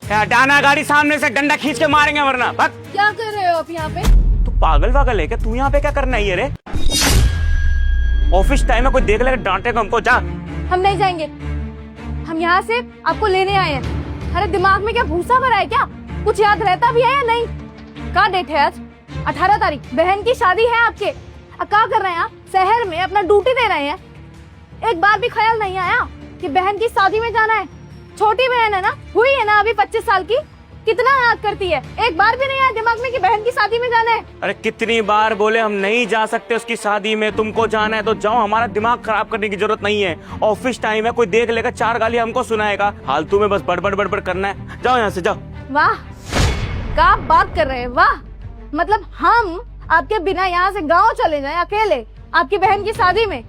हटाना गाड़ी सामने से, डंडा खींच के मारेंगे वरना। भाग। क्या कर रहे हो आप यहाँ पे? तू पागल है क्या? तू यहाँ पे क्या करना है? रे ऑफिस टाइम में कोई देख लेगा डांटेगा हमको। जा। हम नहीं जाएंगे, हम यहाँ से आपको लेने आए हैं। अरे दिमाग में क्या भूसा भरा है क्या? कुछ याद रहता भी है या नहीं? क्या डेट है आज? 18 तारीख। बहन की शादी है आपके। अब क्या कर रहे हैं आप? शहर में अपना ड्यूटी दे रहे हैं। एक बार भी ख्याल नहीं आया कि बहन की शादी में जाना है? छोटी बहन है ना, हुई है ना अभी 25 साल की। कितना याद करती है, एक बार भी नहीं आया दिमाग में कि बहन की शादी में जाना है? अरे कितनी बार बोले हम नहीं जा सकते उसकी शादी में, तुमको जाना है तो जाओ, हमारा दिमाग खराब करने की जरूरत नहीं है। ऑफिस टाइम है, कोई देख लेगा 4 गाली हमको सुनाएगा। फालतू में बस बड़बड़ करना है। जाओ यहाँ से, जाओ। वाह, क्या बात कर रहे हैं, वाह। मतलब हम आपके बिना यहाँ से गाँव चले जाए अकेले आपकी बहन की शादी में,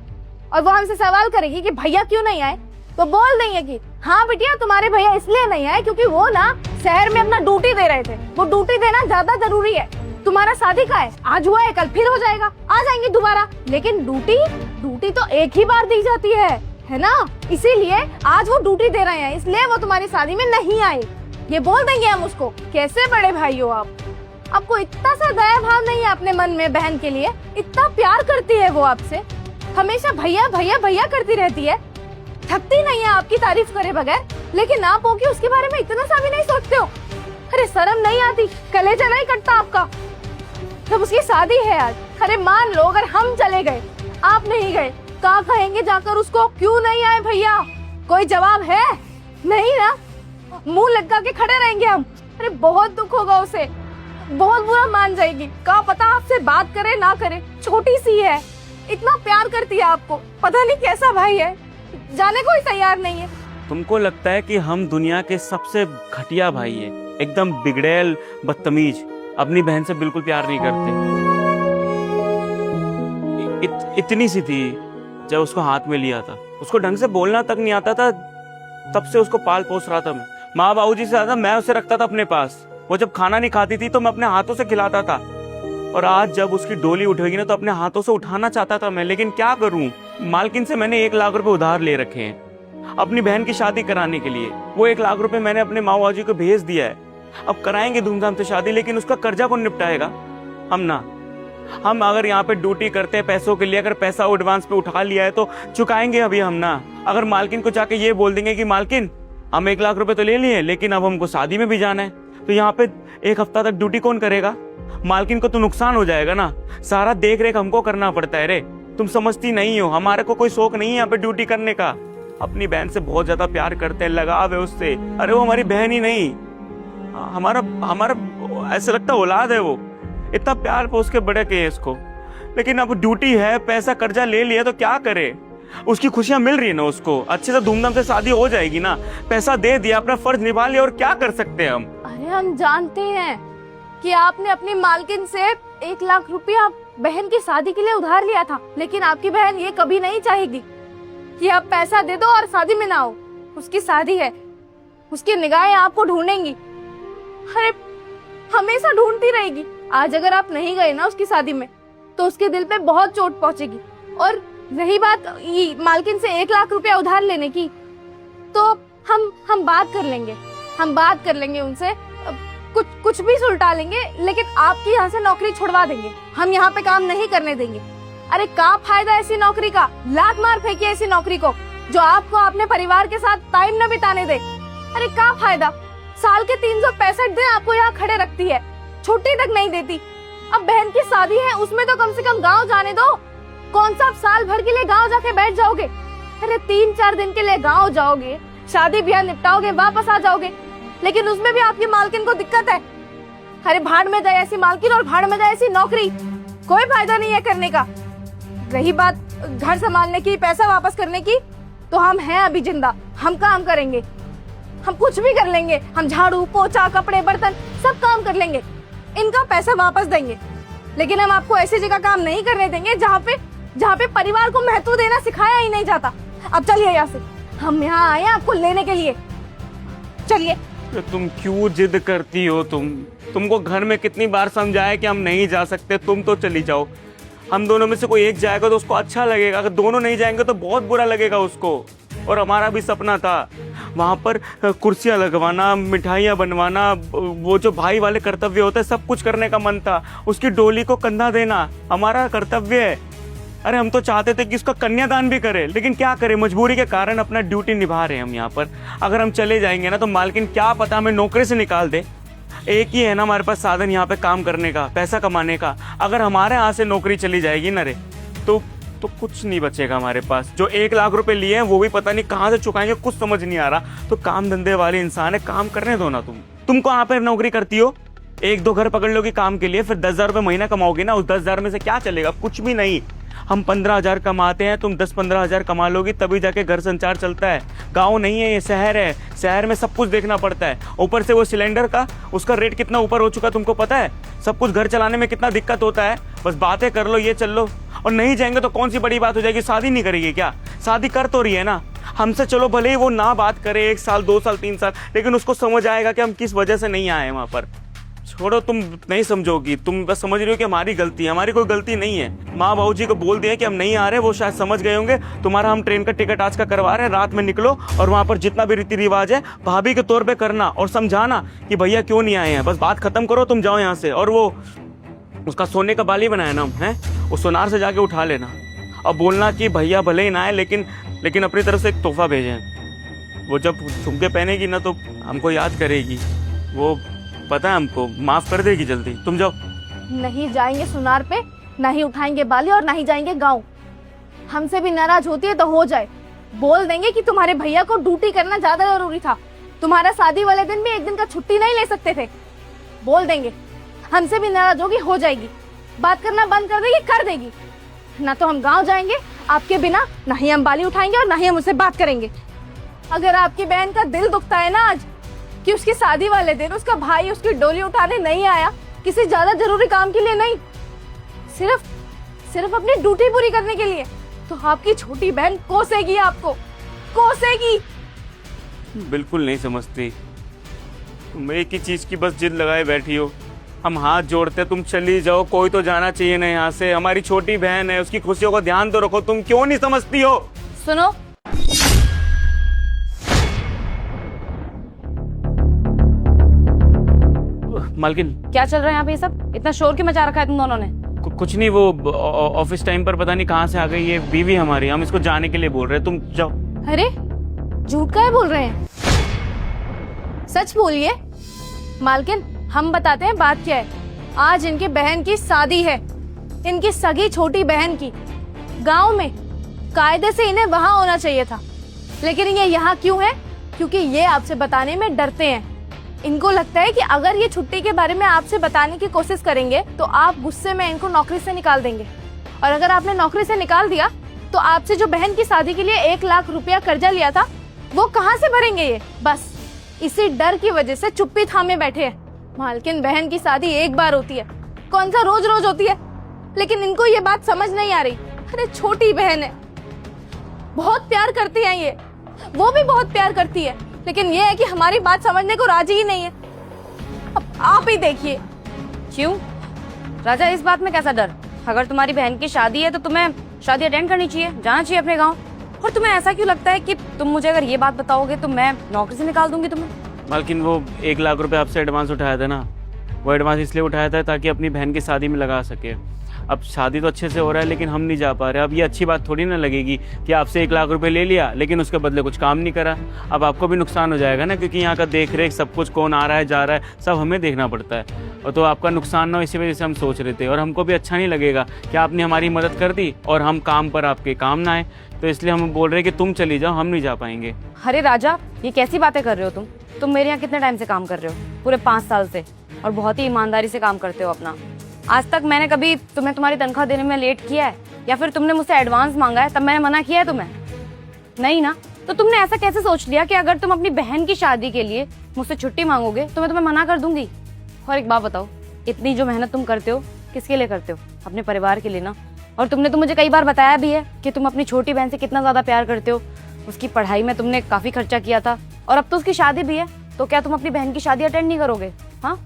और वो हमसे सवाल करेगी कि भैया क्यों नहीं आए, तो बोल देंगे कि हाँ बिटिया तुम्हारे भैया इसलिए नहीं आए क्योंकि वो ना शहर में अपना ड्यूटी दे रहे थे। वो ड्यूटी देना ज्यादा जरूरी है। तुम्हारा शादी का है, आज हुआ है कल फिर हो जाएगा, आ जाएंगे दोबारा। लेकिन ड्यूटी तो एक ही बार दी जाती है ना? इसीलिए आज वो ड्यूटी दे रहे हैं, इसलिए वो तुम्हारी शादी में नहीं आए। ये बोल देंगे हम उसको। कैसे बड़े भाई हो आप? आपको इतना सा दया भाव नहीं है अपने मन में बहन के लिए? इतना प्यार करती है वो आपसे, हमेशा भैया भैया भैया करती रहती है, थकती नहीं है आपकी तारीफ करे बगैर। लेकिन आप हो कि उसके बारे में इतना सा भी नहीं सोचते हो। अरे शर्म नहीं आती? कलेजा नहीं कटता आपका जब उसकी शादी है आज? अरे मान लो अगर हम चले गए, आप नहीं गए, क्या कहेंगे जाकर उसको? क्यों नहीं आए भैया? कोई जवाब है? नहीं ना, मुंह लटका के खड़े रहेंगे हम। अरे बहुत दुख होगा उसे, बहुत बुरा मान जाएगी। क्या पता आपसे बात करे ना करे, छोटी सी है, इतना प्यार करती है आपको। पता नहीं कैसा भाई है, जाने को ही तैयार नहीं है। तुमको लगता है कि हम दुनिया के सबसे घटिया भाई है, एकदम बिगड़ैल बदतमीज, अपनी बहन से बिल्कुल प्यार नहीं करते। इतनी सी थी जब उसको हाथ में लिया था, उसको ढंग से बोलना तक नहीं आता था, तब से उसको पाल पोस रहा था मैं। माँ बाबूजी से ज्यादा मैं उसे रखता था अपने पास। वो जब खाना नहीं खाती थी तो मैं अपने हाथों से खिलाता था, और आज जब उसकी डोली उठेगी ना तो अपने हाथों से उठाना चाहता था मैं। लेकिन क्या करूं, मालकिन से मैंने 1 लाख रुपए उधार ले रखे हैं अपनी बहन की शादी कराने के लिए। वो 1 लाख रुपए मैंने अपने माँ बाबूजी को भेज दिया है। अब कराएंगे धूमधाम से शादी, लेकिन उसका कर्जा कौन निपटाएगा? हम ना। हम अगर यहाँ पे ड्यूटी करते हैं पैसों के लिए, अगर पैसा एडवांस पे उठा लिया है तो चुकाएंगे अभी हम ना। अगर मालकिन को जाके ये बोल देंगे कि मालकिन हम 1 लाख रुपए तो ले लिए, लेकिन अब हमको शादी में भी जाना है, तो यहाँ पे 1 हफ्ता तक ड्यूटी कौन करेगा? मालकिन को तो नुकसान हो जाएगा ना। सारा देख रेख हमको करना पड़ता है। रे तुम समझती नहीं हो, हमारे को कोई शौक नहीं है यहाँ पे ड्यूटी करने का। अपनी बहन से बहुत ज्यादा प्यार करते हैं, लगाव है उससे। अरे वो हमारी बहन ही नहीं, हमारा ऐसा लगता औलाद है। वो इतना प्यार पोस के बड़े किए इसको, लेकिन अब ड्यूटी है, पैसा कर्जा ले लिया तो क्या करे? उसकी खुशियां मिल रही है ना उसको, अच्छे से धूमधाम से शादी हो जाएगी ना। पैसा दे दिया, अपना फर्ज निभा लिया, और क्या कर सकते हैं हम? अरे हम जानते हैं कि आपने अपनी मालकिन से 1 लाख रुपया बहन की शादी के लिए उधार लिया था, लेकिन आपकी बहन ये कभी नहीं चाहेगी कि आप पैसा दे दो और शादी में ना हो। उसकी शादी है, उसकी निगाहें आपको ढूंढेंगी। अरे हमेशा ढूंढती रहेगी। आज अगर आप नहीं गए ना उसकी शादी में तो उसके दिल पे बहुत चोट पहुंचेगी। और रही बात मालकिन से 1 लाख रुपया उधार लेने की, तो हम बात कर लेंगे उनसे, कुछ भी सुलटा लेंगे, लेकिन आपकी यहाँ से नौकरी छुड़वा देंगे। हम यहाँ पे काम नहीं करने देंगे। अरे क्या फायदा ऐसी नौकरी का? लात मार फेंकी ऐसी नौकरी को जो आपको अपने परिवार के साथ टाइम न बिताने दे। अरे क्या फायदा? साल के 365 दिन आपको यहाँ खड़े रखती है, छुट्टी तक नहीं देती। अब बहन की शादी है, उसमें तो कम से कम गाँव जाने दो। कौन सा आप साल भर के लिए गाँव जाके बैठ जाओगे? अरे 3-4 दिन के लिए गाँव जाओगे, शादी ब्याह निपटाओगे, वापस आ जाओगे, लेकिन उसमें भी आपकी मालकिन को दिक्कत है। अरे भाड़ में जाए ऐसी मालकिन और भाड़ में जाए ऐसी नौकरी, कोई फायदा नहीं है करने का। रही बात घर संभालने की, पैसा वापस करने की, तो हम हैं अभी जिंदा, हम काम करेंगे, हम कुछ भी कर लेंगे। हम झाड़ू पोछा कपड़े बर्तन सब काम कर लेंगे, इनका पैसा वापस देंगे। लेकिन हम आपको ऐसी जगह काम नहीं करने देंगे जहाँ पे परिवार को महत्व देना सिखाया ही नहीं जाता। अब चलिए यहाँ से, हम यहाँ आए हैं आपको लेने के लिए, चलिए। तुम क्यों जिद करती हो? तुमको घर में कितनी बार समझाया कि हम नहीं जा सकते, तुम तो चली जाओ। हम दोनों में से कोई एक जाएगा तो उसको अच्छा लगेगा, अगर दोनों नहीं जाएंगे तो बहुत बुरा लगेगा उसको। और हमारा भी सपना था, वहाँ पर कुर्सियाँ लगवाना, मिठाइयाँ बनवाना, वो जो भाई वाले कर्तव्य होते हैं सब कुछ करने का मन था। उसकी डोली को कंधा देना हमारा कर्तव्य है। अरे हम तो चाहते थे कि उसका कन्यादान भी करे, लेकिन क्या करें, मजबूरी के कारण अपना ड्यूटी निभा रहे हैं हम यहाँ पर। अगर हम चले जाएंगे ना तो मालकिन क्या पता हमें नौकरी से निकाल दे। एक ही है ना हमारे पास साधन यहाँ पे काम करने का, पैसा कमाने का। अगर हमारे यहाँ से नौकरी चली जाएगी ना रे तो कुछ नहीं बचेगा हमारे पास। जो 1 लाख रुपए लिए हैं वो भी पता नहीं कहाँ से चुकाएंगे, कुछ समझ नहीं आ रहा। तो काम धंधे वाले इंसान है, काम करने दो ना। तुम कहाँ पे नौकरी करती हो? 1-2 घर पकड़ लोगी काम के लिए, फिर 10,000 रुपये महीना कमाओगे ना। उस 10,000 में से क्या चलेगा? कुछ भी नहीं। हम 15,000 कमाते हैं, तुम 10-15,000 कमा लोगी तभी जाके घर संसार चलता है। गांव नहीं है ये, शहर है। शहर में सब कुछ देखना पड़ता है। ऊपर से वो सिलेंडर का उसका रेट कितना ऊपर हो चुका तुमको पता है? सब कुछ घर चलाने में कितना दिक्कत होता है। बस बातें कर लो, ये चल लो। और नहीं जाएंगे तो कौन सी बड़ी बात हो जाएगी? शादी नहीं करेगी क्या? शादी कर तो रही है ना हमसे। चलो भले ही वो ना बात करे 1 साल 2 साल 3 साल, लेकिन उसको समझ आएगा कि हम किस वजह से नहीं आए वहाँ पर। छोड़ो, तुम नहीं समझोगी, तुम बस समझ रही हो कि हमारी गलती है। हमारी कोई गलती नहीं है। माँ बाबू जी को बोल दिया कि हम नहीं आ रहे, वो शायद समझ गए होंगे। तुम्हारा हम ट्रेन का टिकट आज का करवा रहे हैं, रात में निकलो और वहाँ पर जितना भी रीति रिवाज है भाभी के तौर पे करना और समझाना कि भैया क्यों नहीं आए हैं। बस बात खत्म करो, तुम जाओ यहाँ से। और वो उसका सोने का बाली बनाया ना है, उस सोनार से जाके उठा लेना और बोलना कि भैया भले ही ना आए लेकिन अपनी तरफ से एक तोहफा भेजें। वो जब झुमके पहनेगी ना तो हमको याद करेगी। वो पता है हमको, माफ कर देगी जल्दी। तुम जाओ। नहीं जाएंगे सुनार पे, ना ही उठाएंगे बाली और ना ही जाएंगे गाँव। हमसे भी नाराज होती है तो हो जाए। बोल देंगे कि तुम्हारे भैया को ड्यूटी करना ज्यादा जरूरी था। तुम्हारा शादी वाले दिन भी 1 दिन का छुट्टी नहीं ले सकते थे। बोल देंगे। हमसे भी नाराज होगी, हो जाएगी। बात करना बंद कर देगी, कर देगी। ना तो हम गांव जाएंगे आपके बिना, ना ही हम बाली उठाएंगे और ना ही हम उससे बात करेंगे। अगर आपकी बहन का दिल दुखता है ना आज कि उसकी शादी वाले दिन उसका भाई उसकी डोली उठाने नहीं आया, किसी ज्यादा जरूरी काम के लिए नहीं, सिर्फ अपनी ड्यूटी पूरी करने के लिए, तो आपकी छोटी बहन कोसेगी, आपको कोसेगी। बिल्कुल नहीं समझती। तुम एक ही चीज की बस जिद लगाए बैठी हो। हम हाथ जोड़ते, तुम चली जाओ, कोई तो जाना चाहिए ना यहाँ से। हमारी छोटी बहन है, उसकी खुशियों का ध्यान तो रखो। तुम क्यों नहीं समझती हो? सुनो, मालकिन क्या चल रहा है यहाँ पे? ये सब इतना शोर क्यों मचा रखा है तुम दोनों ने? कुछ नहीं, वो ऑफिस टाइम पर पता नहीं कहाँ से आ गई ये बीवी हमारी। हम इसको जाने के लिए बोल रहे हैं, तुम जाओ। अरे झूठ का है बोल रहे हैं? सच बोलिए मालकिन, हम बताते हैं बात क्या है। आज इनकी बहन की शादी है, इनकी सगी छोटी बहन की। गांव में कायदे से इन्हें वहां होना चाहिए था, लेकिन ये यहाँ क्यों है? क्योंकि ये आपसे बताने में डरते हैं। इनको लगता है कि अगर ये छुट्टी के बारे में आपसे बताने की कोशिश करेंगे तो आप गुस्से में इनको नौकरी से निकाल देंगे, और अगर आपने नौकरी से निकाल दिया तो आपसे जो बहन की शादी के लिए 1 लाख रुपया कर्जा लिया था वो कहाँ से भरेंगे ये? बस इसी डर की वजह से चुप्पी थामे बैठे हैं। मालकिन, बहन की शादी एक बार होती है, कौन सा रोज रोज होती है। लेकिन इनको ये बात समझ नहीं आ रही। अरे छोटी बहन है, बहुत प्यार करती है ये, वो भी बहुत प्यार करती है, लेकिन ये है कि हमारी बात समझने को राजी ही नहीं है। अब आप ही देखिए। क्यों राजा, इस बात में कैसा डर? अगर तुम्हारी बहन की शादी है तो तुम्हें शादी अटेंड करनी चाहिए, जाना चाहिए अपने गाँव। और तुम्हें ऐसा क्यों लगता है कि तुम मुझे अगर ये बात बताओगे तो मैं नौकरी से निकाल दूंगी तुम्हें? मालकिन, वो 1 लाख रुपए आपसे एडवांस उठाया था ना, वो एडवांस इसलिए उठाया था ताकि अपनी बहन की शादी में लगा सके। अब शादी तो अच्छे से हो रहा है लेकिन हम नहीं जा पा रहे। अब ये अच्छी बात थोड़ी ना लगेगी कि आपसे 1 लाख रुपए ले लिया लेकिन उसके बदले कुछ काम नहीं करा। अब आपको भी नुकसान हो जाएगा ना, क्योंकि यहाँ का देख रेख सब कुछ, कौन आ रहा है जा रहा है, सब हमें देखना पड़ता है। और तो आपका नुकसान ना हो, इसी वजह से हम सोच रहे थे। और हमको भी अच्छा नहीं लगेगा कि आपने हमारी मदद कर दी और हम काम पर आपके काम ना आए, तो इसलिए हम बोल रहे हैं कि तुम चली जाओ, हम नहीं जा पाएंगे। अरे राजा, ये कैसी बातें कर रहे हो तुम मेरे यहाँ कितने टाइम से काम कर रहे हो? पूरे 5 साल से, और बहुत ही ईमानदारी से काम करते हो अपना। आज तक मैंने कभी तुम्हें तुम्हारी तनख्वाह देने में लेट किया है, या फिर तुमने मुझसे एडवांस मांगा है तब मैंने मना किया है तुम्हें? नहीं ना। तो तुमने ऐसा कैसे सोच लिया कि अगर तुम अपनी बहन की शादी के लिए मुझसे छुट्टी मांगोगे तो मैं तुम्हें मना कर दूंगी? और एक बात बताओ, इतनी जो मेहनत तुम करते हो किसके लिए करते हो? अपने परिवार के लिए ना। और तुमने तो मुझे कई बार बताया भी है कि तुम अपनी छोटी बहन से कितना ज्यादा प्यार करते हो। उसकी पढ़ाई में तुमने काफी खर्चा किया था, और अब तो उसकी शादी भी है, तो क्या तुम अपनी बहन की शादी अटेंड नहीं करोगे? हाँ।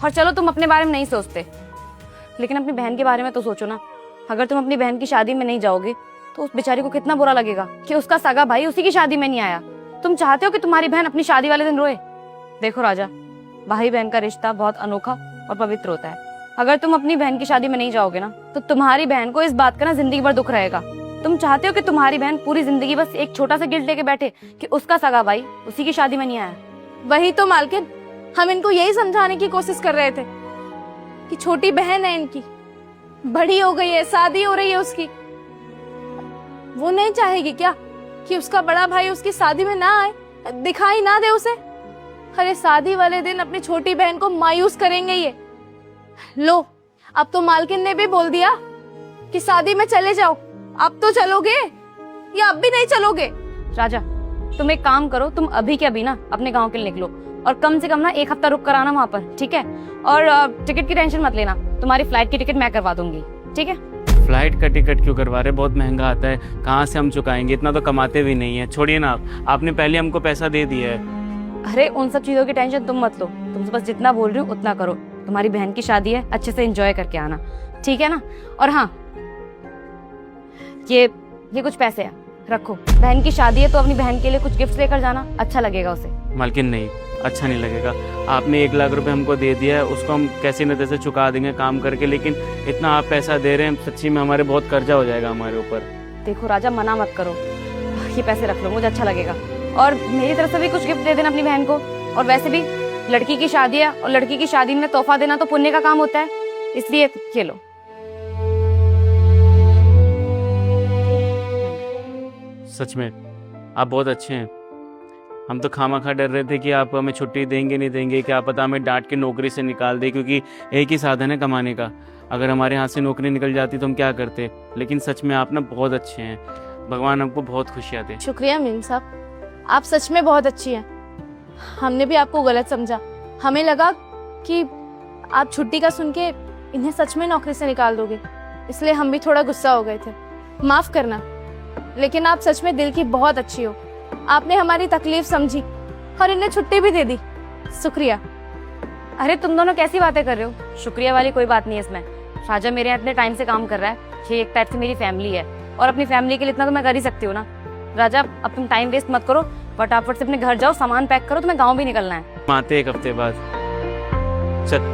और चलो तुम अपने बारे में नहीं सोचते, लेकिन अपनी बहन के बारे में तो सोचो ना। अगर तुम अपनी बहन की शादी में नहीं जाओगे तो उस बेचारी को कितना बुरा लगेगा कि उसका सगा भाई उसी की शादी में नहीं आया। तुम चाहते हो कि तुम्हारी बहन अपनी शादी वाले दिन रोए? देखो राजा, भाई बहन का रिश्ता बहुत अनोखा और पवित्र होता है। अगर तुम अपनी बहन की शादी में नहीं जाओगे ना, तो तुम्हारी बहन को इस बात का ना जिंदगी भर दुख रहेगा। तुम चाहते हो कि तुम्हारी बहन पूरी जिंदगी बस एक छोटा सा गिल्ट लेके बैठे कि उसका सगा भाई उसी की शादी में नहीं आया। वही तो मालकिन, हम इनको यही समझाने की कोशिश कर रहे थे कि छोटी बहन है इनकी, बड़ी हो गई है, शादी हो रही है उसकी। वो नहीं चाहेगी क्या कि उसका बड़ा भाई उसकी शादी में ना आए, दिखाई ना दे उसे? अरे शादी वाले दिन अपनी छोटी बहन को मायूस करेंगे ये। लो, अब तो मालकिन ने भी बोल दिया कि शादी में चले जाओ। अब तो चलोगे या अब भी नहीं चलोगे? राजा, तुम एक काम करो, तुम अभी के अभी ना अपने गांव के लिए निकलो और कम से कम ना 1 हफ्ता रुक कर आना वहाँ पर, ठीक है? और टिकट की टेंशन मत लेना, तुम्हारी फ्लाइट की टिकट मैं करवा दूंगी, ठीक है? फ्लाइट का टिकट क्यों करवा रहे? बहुत महंगा आता है, कहाँ से हम चुकाएंगे? इतना तो कमाते भी नहीं है। छोड़िए ना, आपने पहले हमको पैसा दे दिया है। अरे उन सब चीजों की टेंशन तुम मत लो, तुमसे बस जितना बोल रही हूँ उतना करो। तुम्हारी बहन की शादी है, अच्छे से एंजॉय करके आना, ठीक है ना? और हाँ, ये कुछ पैसे हैं, रखो। बहन की शादी है तो अपनी बहन के लिए कुछ गिफ्ट लेकर जाना, अच्छा लगेगा उसे। मालकिन नहीं, अच्छा नहीं लगेगा। आपने 1 लाख रुपए हमको दे दिया है, उसको हम कैसे न तैसे चुका देंगे काम करके, लेकिन इतना आप पैसा दे रहे हैं, सच्ची में हमारे बहुत कर्जा हो जाएगा हमारे ऊपर। देखो राजा, मना मत करो, ये पैसे रख लो, मुझे अच्छा लगेगा। और मेरी तरफ से भी कुछ गिफ्ट दे देना अपनी बहन को। और वैसे भी लड़की की शादी है और लड़की की शादी में तोहफा देना तो पुण्य का काम होता है, इसलिए ये लो। सच में आप बहुत अच्छे हैं। हम तो खामखा डर रहे थे कि आप हमें छुट्टी देंगे नहीं देंगे, क्या पता हमें डांट के नौकरी से निकाल दे, क्योंकि एक ही साधन है कमाने का। अगर हमारे हाथ से नौकरी निकल जाती तो हम क्या करते। लेकिन सच में आप ना बहुत अच्छे हैं, भगवान हमको बहुत खुशियाँ दे। शुक्रिया मीम साहब, आप सच में बहुत अच्छी हैं। हमने भी आपको गलत समझा, हमें लगा कि आप छुट्टी का सुन के इन्हें सच में नौकरी से निकाल दोगे, इसलिए हम भी थोड़ा गुस्सा हो गए थे, माफ करना। लेकिन आप सच में दिल की बहुत अच्छी हो, आपने हमारी तकलीफ समझी और इन्हें छुट्टी भी दे दी, शुक्रिया। अरे तुम दोनों कैसी बातें कर रहे हो? शुक्रिया वाली कोई बात नहीं है इसमें। राजा मेरे यहाँ इतने टाइम से काम कर रहा है, ये एक टाइप से मेरी फैमिली है, और अपनी फैमिली के लिए इतना तो मैं कर ही सकती हूँ ना। राजा अब तुम टाइम वेस्ट मत करो, फटाफट से अपने घर जाओ, सामान पैक करो, तुम्हें गाँव भी निकलना है। आते 1 हफ्ते बाद। चल।